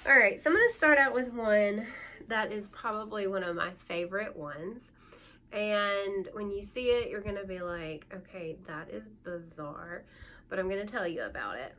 All right, so I'm going to start out with one that is probably one of my favorite ones. And when you see it, you're going to be like, okay, that is bizarre, but I'm going to tell you about it.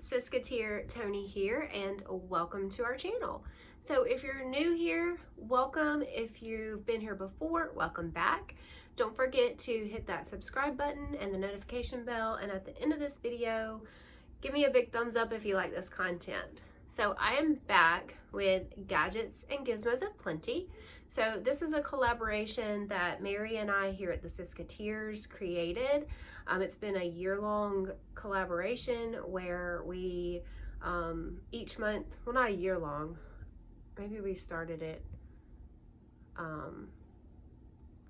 SisketEars Tony here, and welcome to our channel. So if you're new here, welcome. If you've been here before, welcome back. Don't forget to hit that subscribe button and the notification bell, and at the end of this video, give me a big thumbs up if you like this content. So I am back with Gadgets and Gizmos Aplenty. So this is a collaboration that Mary and I here at the SisketEars created. It's been a year-long collaboration where we each month, well, not a year long, maybe we started it a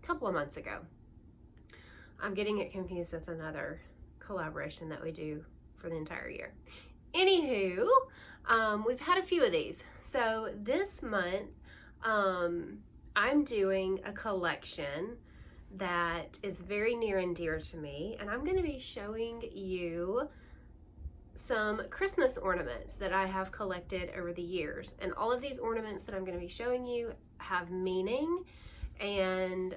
couple of months ago. I'm getting it confused with another collaboration that we do for the entire year. Anywho, we've had a few of these. So this month, I'm doing a collection that is very near and dear to me, and I'm going to be showing you some Christmas ornaments that I have collected over the years. And all of these ornaments that I'm going to be showing you have meaning, and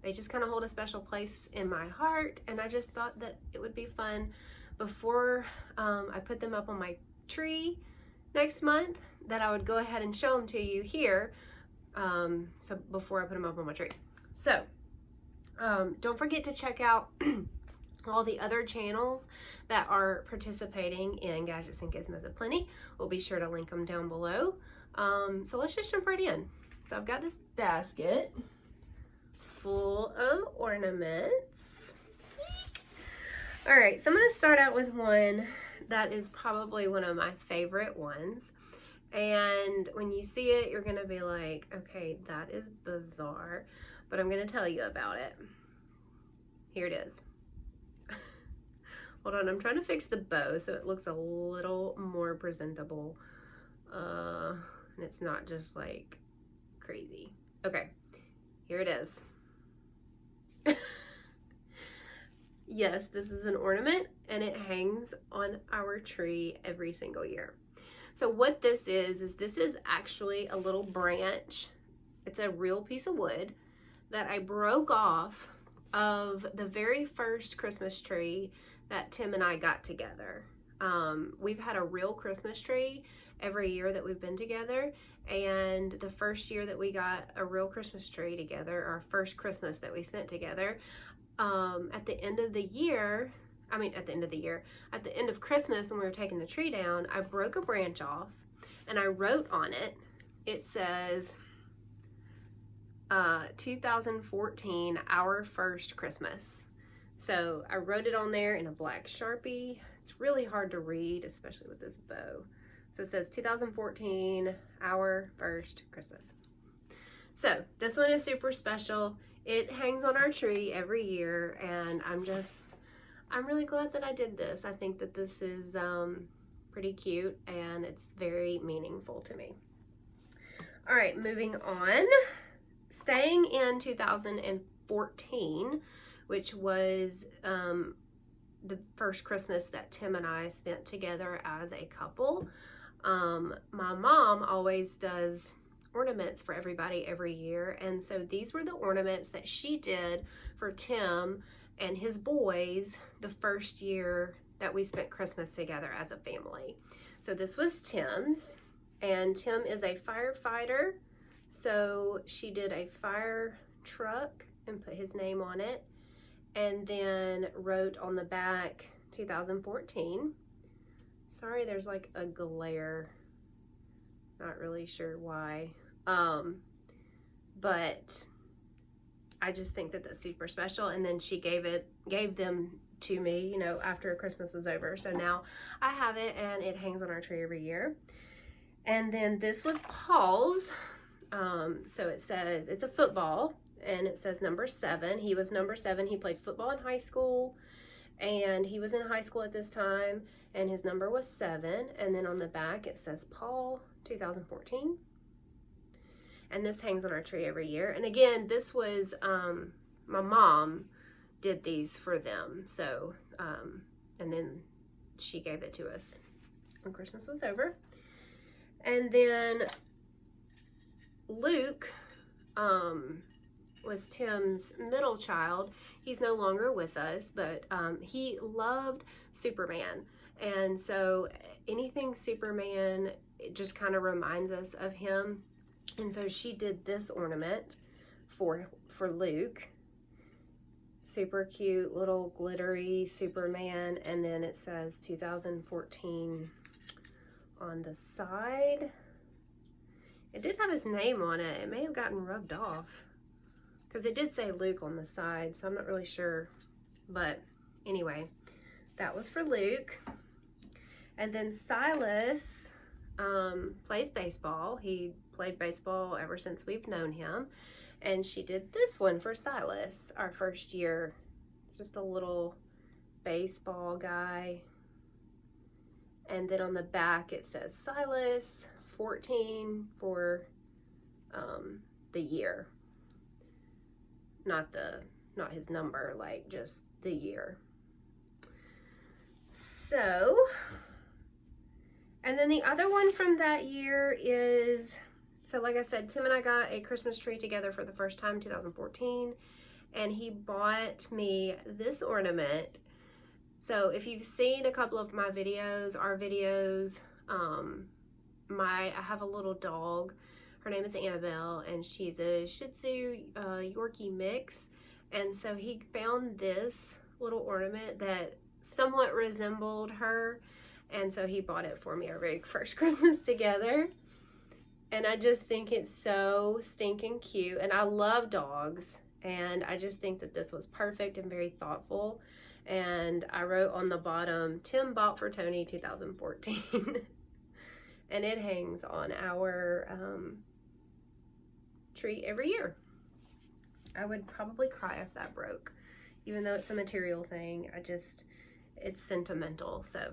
they just kind of hold a special place in my heart, and I just thought that it would be fun before I put them up on my tree next month, that I would go ahead and show them to you here, so before I put them up on my tree. So don't forget to check out all the other channels that are participating in Gadgets and Gizmos Aplenty. We'll be sure to link them down below. So let's just jump right in. So I've got this basket full of ornaments. All right, so I'm going to start out with one that is probably one of my favorite ones. And when you see it, you're going to be like, okay, that is bizarre, but I'm going to tell you about it. Here it is. Hold on, I'm trying to fix the bow so it looks a little more presentable. And it's not just like crazy. Okay, here it is. Yes, this is an ornament, and it hangs on our tree every single year. So what this is this is actually a little branch. It's a real piece of wood that I broke off of the very first Christmas tree that Tim and I got together. We've had a real Christmas tree every year that we've been together, and the first year that we got a real Christmas tree together, our first Christmas that we spent together, at the end of the year, at the end of Christmas, when we were taking the tree down, I broke a branch off and I wrote on it, it says, 2014, our first Christmas. So I wrote it on there in a black Sharpie. It's really hard to read, especially with this bow. So it says 2014, our first Christmas. So this one is super special. It hangs on our tree every year, and I'm really glad that I did this. I think that this is pretty cute, and it's very meaningful to me. All right, moving on. Staying in 2014, which was the first Christmas that Tim and I spent together as a couple. My mom always does ornaments for everybody every year, and so these were the ornaments that she did for Tim and his boys the first year that we spent Christmas together as a family. So this was Tim's, and Tim is a firefighter, so she did a fire truck and put his name on it, and then wrote on the back 2014. Sorry, there's like a glare, not really sure why, but I just think that that's super special. And then she gave them to me, you know, after Christmas was over. So now I have it, and it hangs on our tree every year. And then this was Paul's. So it says, it's a football, and it says number 7. He was number 7. He played football in high school, and he was in high school at this time, and his number was 7. And then on the back it says Paul 2014. And this hangs on our tree every year. And again, this was, my mom did these for them. So, and then she gave it to us when Christmas was over. And then Luke was Tim's middle child. He's no longer with us, but he loved Superman. And so anything Superman, it just kind of reminds us of him. And so she did this ornament for Luke. Super cute, little glittery Superman. And then it says 2014 on the side. It did have his name on it. It may have gotten rubbed off, because it did say Luke on the side, so I'm not really sure. But anyway, that was for Luke. And then Silas plays baseball. He played baseball ever since we've known him. And she did this one for Silas, our first year. It's just a little baseball guy. And then on the back it says Silas 14 for the year. Not his number, like just the year. So, and then the other one from that year is, so like I said, Tim and I got a Christmas tree together for the first time, 2014, and he bought me this ornament. So if you've seen a couple of my videos, our videos, I have a little dog. Her name is Annabelle, and she's a Shih Tzu Yorkie mix. And so he found this little ornament that somewhat resembled her, and so he bought it for me our very first Christmas together. And I just think it's so stinking cute, and I love dogs, and I just think that this was perfect and very thoughtful. And I wrote on the bottom, Tim bought for Tony 2014. And it hangs on our tree every year. I would probably cry if that broke, even though it's a material thing. It's sentimental. So,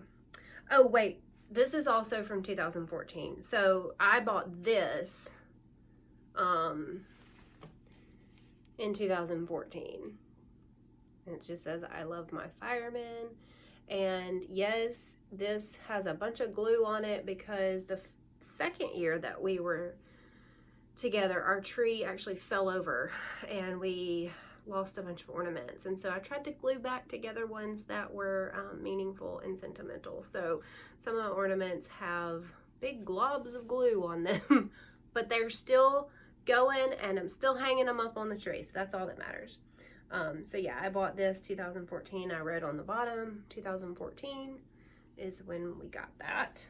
oh wait, this is also from 2014. So I bought this in 2014. And it just says, I love my firemen. And yes, this has a bunch of glue on it, because the second year that we were together, our tree actually fell over and we lost a bunch of ornaments. And so I tried to glue back together ones that were meaningful and sentimental. So some of the ornaments have big globs of glue on them, but they're still going, and I'm still hanging them up on the tree. So that's all that matters. So yeah, I bought this 2014. I wrote on the bottom, 2014 is when we got that.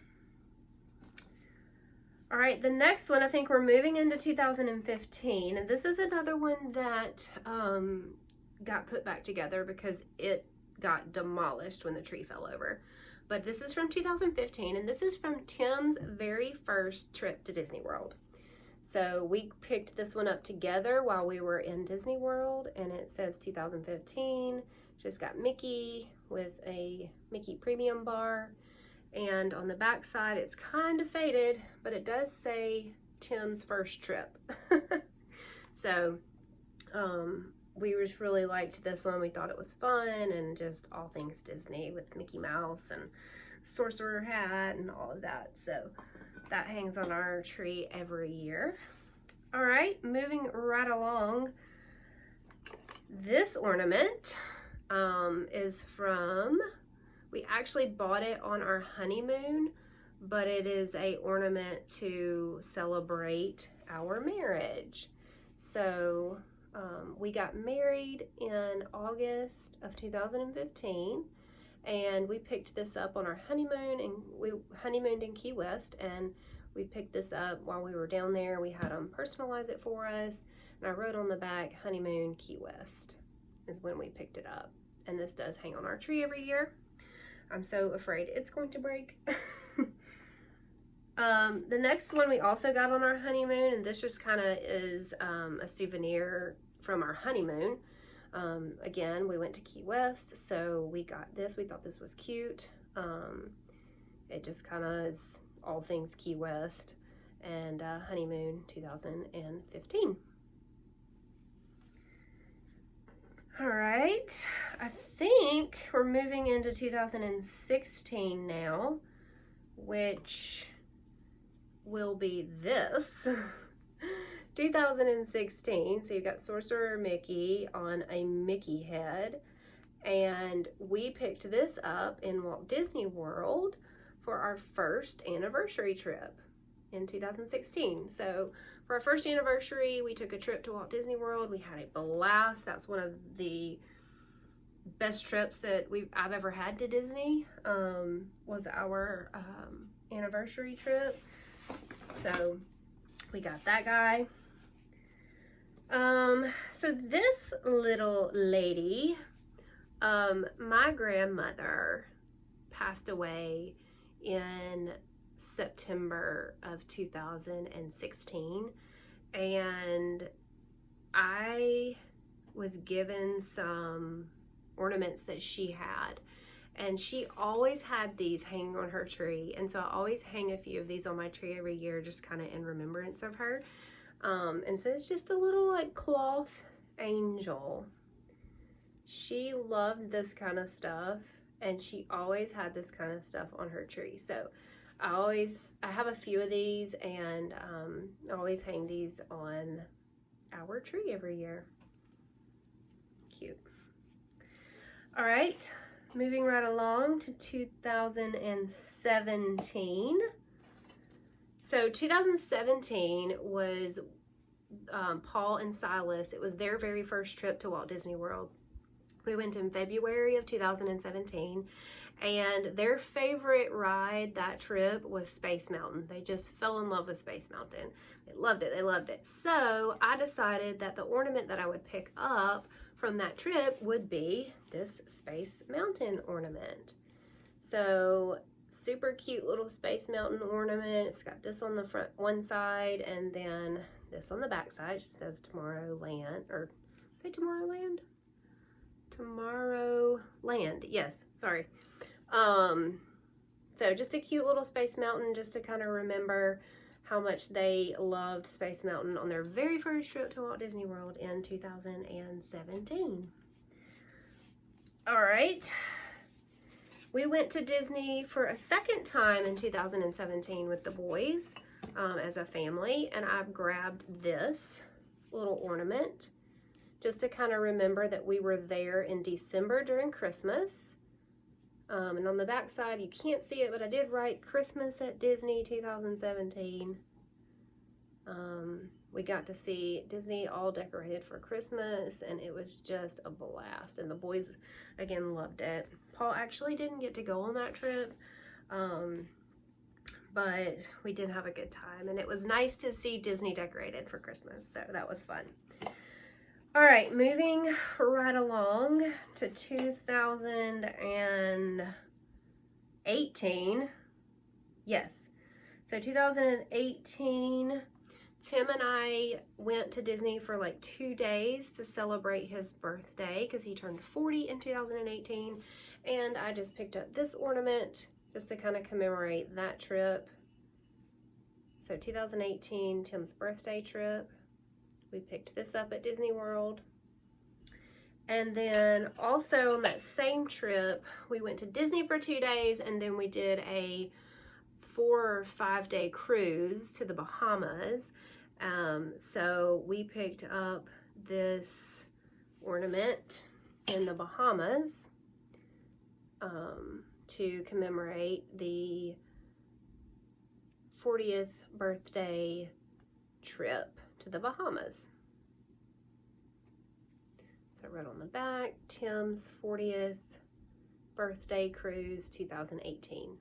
All right, the next one, I think we're moving into 2015. And this is another one that got put back together because it got demolished when the tree fell over. But this is from 2015, and this is from Tim's very first trip to Disney World. So we picked this one up together while we were in Disney World, and it says 2015. Just got Mickey with a Mickey Premium bar. And on the back side, it's kind of faded, but it does say Tim's first trip. So we just really liked this one. We thought it was fun, and just all things Disney with Mickey Mouse and Sorcerer hat and all of that. So that hangs on our tree every year. All right, moving right along. This ornament is from, we actually bought it on our honeymoon, but it is a ornament to celebrate our marriage. So we got married in August of 2015, and we picked this up on our honeymoon, and we honeymooned in Key West, and we picked this up while we were down there. We had them personalize it for us, and I wrote on the back, honeymoon Key West is when we picked it up. And this does hang on our tree every year. I'm so afraid it's going to break. The next one we also got on our honeymoon, and this just kind of is a souvenir from our honeymoon. Again, we went to Key West, so we got this. We thought this was cute. It just kind of is all things Key West, and honeymoon 2015. All right, I think we're moving into 2016 now, which will be this. 2016, so you've got Sorcerer Mickey on a Mickey head, and we picked this up in Walt Disney World for our first anniversary trip in 2016. So for our first anniversary, we took a trip to Walt Disney World. We had a blast. That's one of the best trips that I've ever had to Disney, was our anniversary trip. So we got that guy. So this little lady, my grandmother passed away in September of 2016, and I was given some ornaments that she had, and she always had these hanging on her tree, and so I always hang a few of these on my tree every year, just kind of in remembrance of her. And so it's just a little like cloth angel. She loved this kind of stuff, and she always had this kind of stuff on her tree. So I have a few of these, and I always hang these on our tree every year. Cute. All right, moving right along to 2017. So 2017 was Paul and Silas. It was their very first trip to Walt Disney World. We went in February of 2017, and their favorite ride that trip was Space Mountain. They just fell in love with Space Mountain. They loved it. They loved it. So I decided that the ornament that I would pick up from that trip would be this Space Mountain ornament. So super cute little Space Mountain ornament. It's got this on the front one side, and then this on the back side. It says Tomorrowland, or say Tomorrowland? Tomorrowland, yes, sorry. So just a cute little Space Mountain, just to kind of remember how much they loved Space Mountain on their very first trip to Walt Disney World in 2017. All right. We went to Disney for a second time in 2017 with the boys as a family, and I've grabbed this little ornament just to kind of remember that we were there in December during Christmas. And on the back side, you can't see it, but I did write Christmas at Disney 2017. We got to see Disney all decorated for Christmas, and it was just a blast. And the boys, again, loved it. Paul actually didn't get to go on that trip, but we did have a good time. And it was nice to see Disney decorated for Christmas, so that was fun. All right, moving right along to 2018. Yes, so 2018, Tim and I went to Disney for like 2 days to celebrate his birthday because he turned 40 in 2018. And I just picked up this ornament just to kind of commemorate that trip. So 2018, Tim's birthday trip. We picked this up at Disney World. And then also on that same trip, we went to Disney for 2 days, and then we did a 4 or 5 day cruise to the Bahamas. So we picked up this ornament in the Bahamas to commemorate the 40th birthday trip to the Bahamas. So right on the back, Tim's 40th birthday cruise 2018.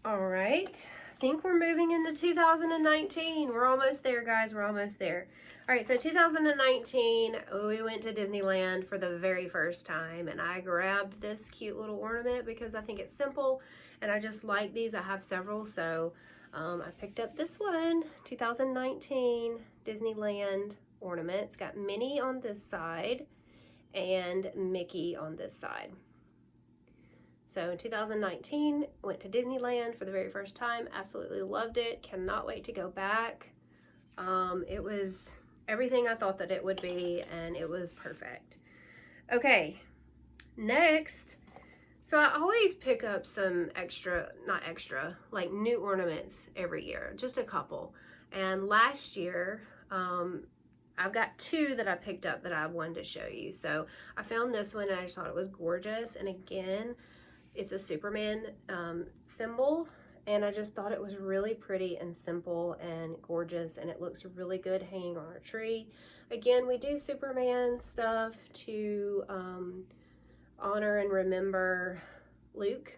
All right, I think we're moving into 2019. We're almost there, guys. We're almost there. All right, so 2019, we went to Disneyland for the very first time, and I grabbed this cute little ornament because I think it's simple and I just like these. I have several, so I picked up this one, 2019 Disneyland ornament. It's got Minnie on this side and Mickey on this side. So in 2019, went to Disneyland for the very first time. Absolutely loved it. Cannot wait to go back. It was everything I thought that it would be, and it was perfect. Okay, next. So I always pick up some like new ornaments every year, just a couple. And last year, I've got two that I picked up that I wanted to show you. So I found this one and I just thought it was gorgeous. And again, it's a Superman symbol, and I just thought it was really pretty and simple and gorgeous, and it looks really good hanging on our tree. Again, we do Superman stuff to honor and remember Luke,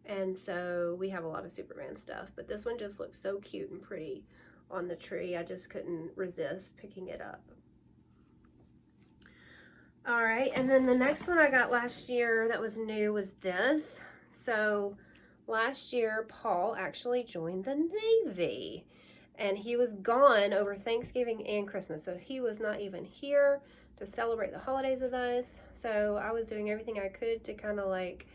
and so we have a lot of Superman stuff, but this one just looks so cute and pretty on the tree. I just couldn't resist picking it up. All right, and then the next one I got last year that was new was this. So last year, Paul actually joined the Navy, and he was gone over Thanksgiving and Christmas. So he was not even here to celebrate the holidays with us. So I was doing everything I could to kind of like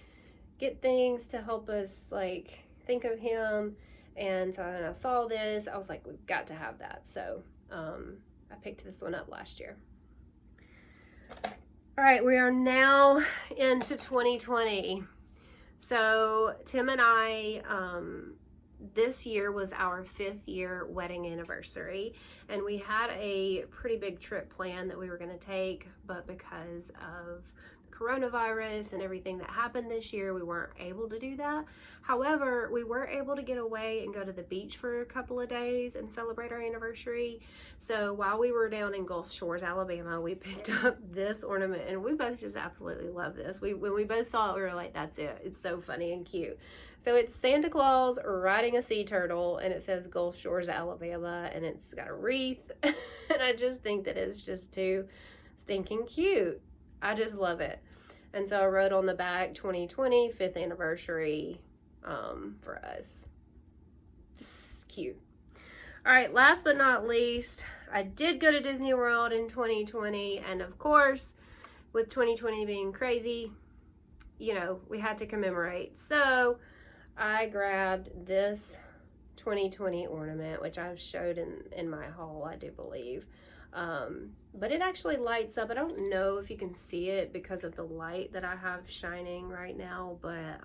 get things to help us like think of him. And so when I saw this, I was like, we've got to have that. So I picked this one up last year. All right, we are now into 2020. So Tim and I, this year was our 5th year wedding anniversary, and we had a pretty big trip planned that we were going to take, but because of the coronavirus and everything that happened this year, we weren't able to do that. However, we were able to get away and go to the beach for a couple of days and celebrate our anniversary. So while we were down in Gulf Shores, Alabama, we picked up this ornament, and we both just absolutely love this. When we both saw it, we were like, that's it. It's so funny and cute. So it's Santa Claus riding a sea turtle, and it says Gulf Shores, Alabama, and it's got a wreath. And I just think that it's just too stinking cute. I just love it. And so I wrote on the back, 2020, 5th anniversary for us. It's cute. All right, last but not least, I did go to Disney World in 2020, and of course, with 2020 being crazy, you know, we had to commemorate. So I grabbed this 2020 ornament, which I've showed in my haul, I do believe. But it actually lights up. I don't know if you can see it because of the light that I have shining right now, but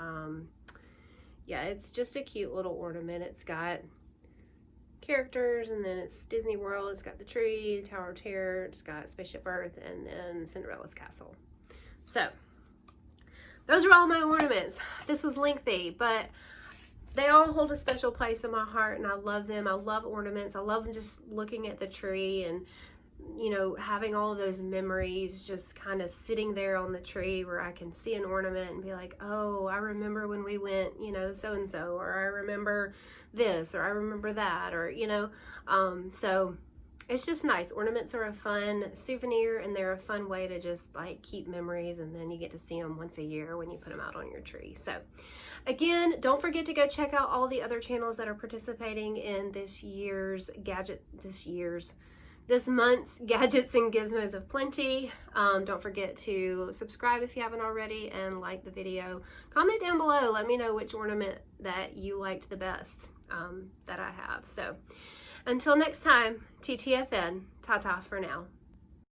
yeah, it's just a cute little ornament. It's got characters, and then it's Disney World. It's got the tree, Tower of Terror, it's got Spaceship Earth, and then Cinderella's castle. So those are all my ornaments. This was lengthy, but they all hold a special place in my heart, and I love them. I love ornaments. I love just looking at the tree and, you know, having all of those memories just kind of sitting there on the tree where I can see an ornament and be like, oh, I remember when we went, you know, so-and-so, or I remember this, or I remember that, or, you know, so it's just nice. Ornaments are a fun souvenir, and they're a fun way to just like keep memories, and then you get to see them once a year when you put them out on your tree. So again, don't forget to go check out all the other channels that are participating in this month's Gadgets and Gizmos of Plenty. Don't forget to subscribe if you haven't already, and like the video. Comment down below. Let me know which ornament that you liked the best that I have. So until next time, TTFN, ta-ta for now.